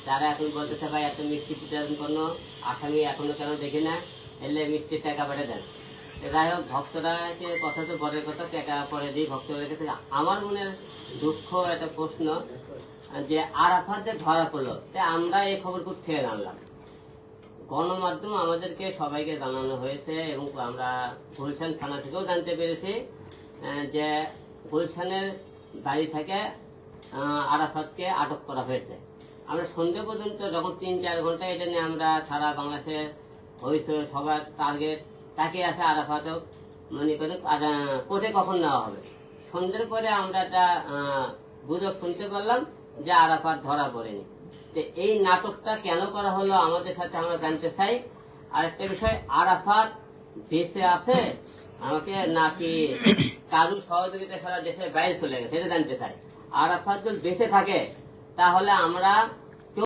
তারা এখন বলতেছে ভাই এত মিষ্টি বিতরণ কোনো আসামি এখনো কেন দেখি না, এলে মিষ্টির টাকা পাঠিয়ে দেন। যাই হোক, ভক্তরা কথা তো বড়ের কথা, টাকা পরে দিই ভক্তদের কাছে। আমার মনের দুঃখ একটা প্রশ্ন যে আরাফাত যে ধরা পড়লো, আমরা এই খবর থেকে জানলাম, গণমাধ্যম আমাদেরকে সবাইকে জানানো হয়েছে এবং আমরা গুলশান থানা থেকেও জানতে পেরেছি যে গুলশানের বাড়ি থেকে আরাফাতকে আটক করা হয়েছে। আমরা সন্ধ্যে পর্যন্ত যখন 3-4 ঘন্টা এটা নিয়ে আমরা সারা বাংলাদেশে হয়েছে, সবার টার্গেট তাকে আছে আরাফাতও মনে করেন কোর্টে কখন নেওয়া হবে। সন্ধ্যের পরে আমরা একটা গুজব শুনতে পারলাম যে আরাফাত ধরা পড়েনি। এই নাটকটা কেন করা হলো আমাদের সাথে আমরা জানতে চাই। আরেকটা বিষয়, আরাফাত বেঁচে আছে আমাকে নাকি কারু সহযোগিতা ছাড়া দেশের বাইরে চলে গেছে, এটা জানতে চাই। আরাফাত যদি বেঁচে থাকে তাহলে আমরা